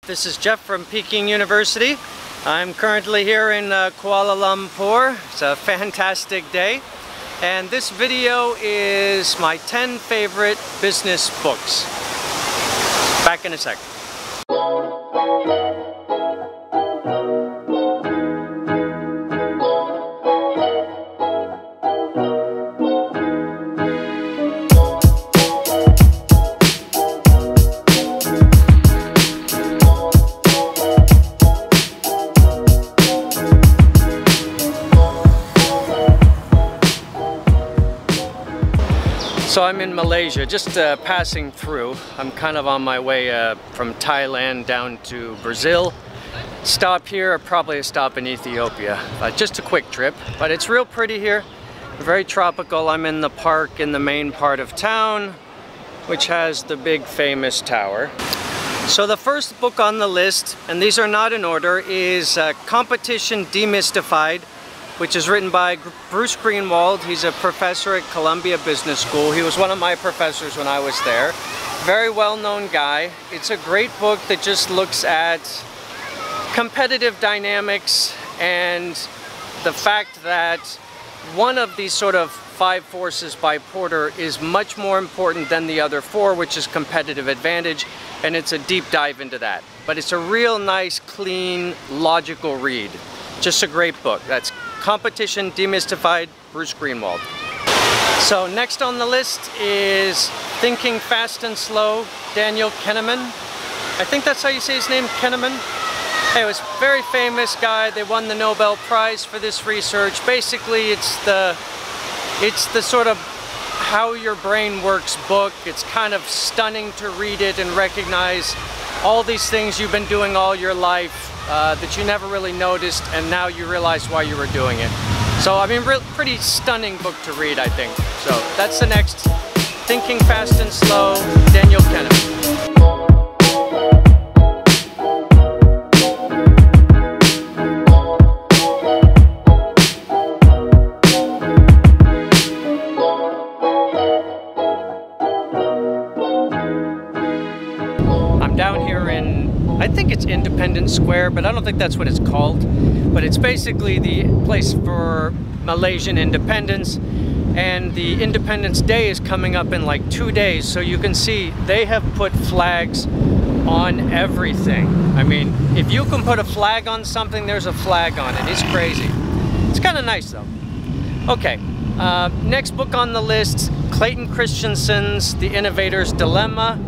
This is Jeff from Peking University. I'm currently here in Kuala Lumpur. It's a fantastic day. And this video is my 10 favorite business books. Back in a sec. So I'm in Malaysia, just passing through. I'm kind of on my way from Thailand down to Brazil. Stop here, probably a stop in Ethiopia. Just a quick trip, but it's real pretty here. Very tropical. I'm in the park in the main part of town, which has the big famous tower. So the first book on the list, and these are not in order, is Competition Demystified, which is written by Bruce Greenwald. He's a professor at Columbia Business School. He was one of my professors when I was there. Very well-known guy. It's a great book that just looks at competitive dynamics and the fact that one of these sort of 5 forces by Porter is much more important than the other 4, which is competitive advantage, and it's a deep dive into that. But it's a real nice, clean, logical read. Just a great book. That's Competition Demystified, Bruce Greenwald. So next on the list is Thinking Fast and Slow, Daniel Kahneman. I think that's how you say his name, Kahneman. He was a very famous guy. They won the Nobel Prize for this research. Basically, it's the sort of how your brain works book. It's kind of stunning to read it and recognize all these things you've been doing all your life that you never really noticed, and now you realize why you were doing it. So, I mean, pretty stunning book to read, I think. So, that's the next. Thinking Fast and Slow, Daniel Kahneman. Down here in, I think it's Independence Square, but I don't think that's what it's called. But it's basically the place for Malaysian independence, and the Independence Day is coming up in like 2 days, so you can see they have put flags on everything. I mean, if you can put a flag on something, there's a flag on it. It's crazy. It's kind of nice though. Okay, next book on the list, Clayton Christensen's The Innovator's Dilemma.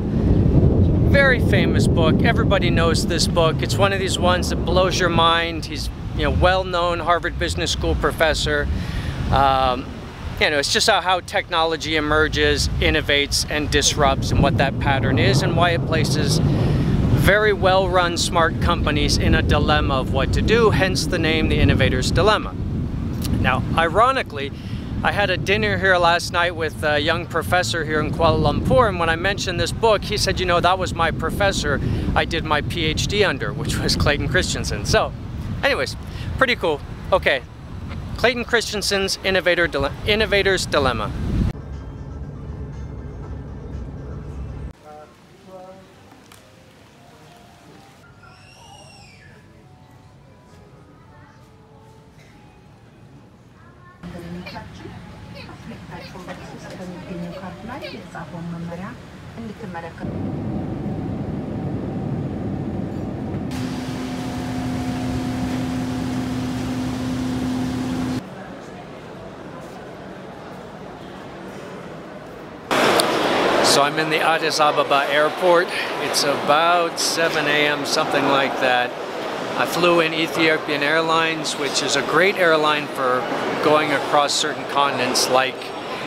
Very famous book. Everybody knows this book. It's one of these ones that blows your mind. He's, well-known Harvard Business School professor. It's just how technology emerges, innovates, and disrupts, and what that pattern is, and why it places very well-run, smart companies in a dilemma of what to do. Hence the name, The Innovator's Dilemma. Now, ironically, I had a dinner here last night with a young professor here in Kuala Lumpur, and when I mentioned this book, he said, that was my professor I did my PhD under, which was Clayton Christensen. So, anyways, pretty cool. Okay, Clayton Christensen's Innovator's Dilemma. So I'm in the Addis Ababa airport. It's about 7 a.m., something like that. I flew in Ethiopian Airlines, which is a great airline for going across certain continents, like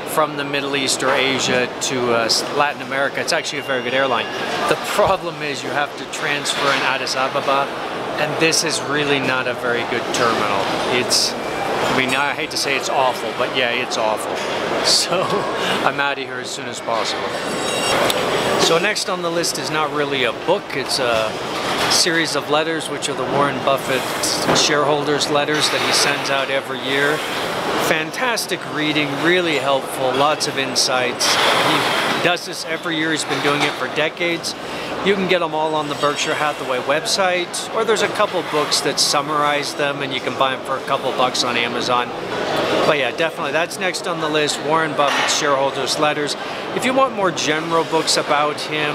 from the Middle East or Asia to Latin America. It's actually a very good airline. The problem is you have to transfer in Addis Ababa, and this is really not a very good terminal. I hate to say it's awful, but yeah, it's awful. So I'm out of here as soon as possible. So next on the list is not really a book, it's a series of letters, which are the Warren Buffett shareholders letters that he sends out every year. Fantastic reading, really helpful, lots of insights. He does this every year, he's been doing it for decades. You can get them all on the Berkshire Hathaway website, or there's a couple books that summarize them and you can buy them for a couple bucks on Amazon. But yeah, definitely, that's next on the list, Warren Buffett's Shareholders' Letters. If you want more general books about him,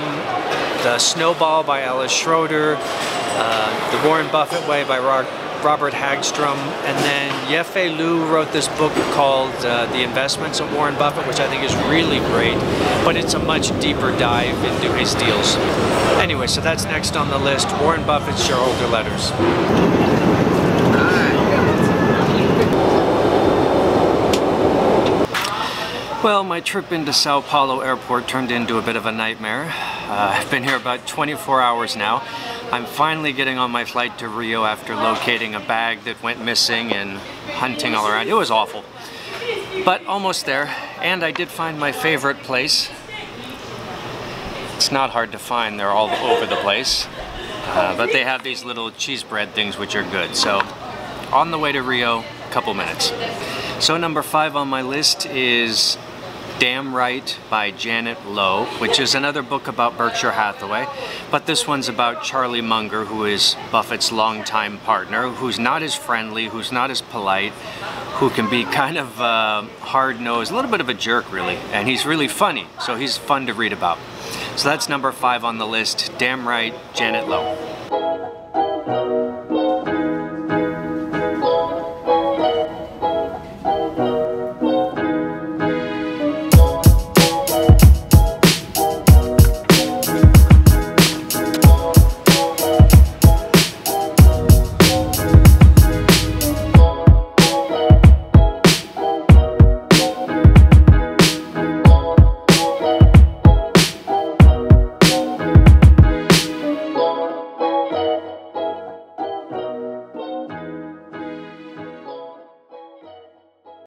The Snowball by Alice Schroeder, The Warren Buffett Way by Robert Hagstrom, and then Yefei Liu wrote this book called The Investments of Warren Buffett, which I think is really great, but it's a much deeper dive into his deals. Anyway, so that's next on the list, Warren Buffett's Shareholder Letters. Well, my trip into Sao Paulo airport turned into a bit of a nightmare. I've been here about 24 hours now. I'm finally getting on my flight to Rio after locating a bag that went missing and hunting all around. It was awful, but almost there. And I did find my favorite place. It's not hard to find, they're all over the place. But they have these little cheese bread things which are good. So on the way to Rio, a couple minutes. So number 5 on my list is Damn Right by Janet Lowe, which is another book about Berkshire Hathaway, but this one's about Charlie Munger, who is Buffett's longtime partner, who's not as friendly, who's not as polite, who can be kind of hard-nosed, a little bit of a jerk really, and he's really funny, so he's fun to read about. So that's number 5 on the list, Damn Right, Janet Lowe.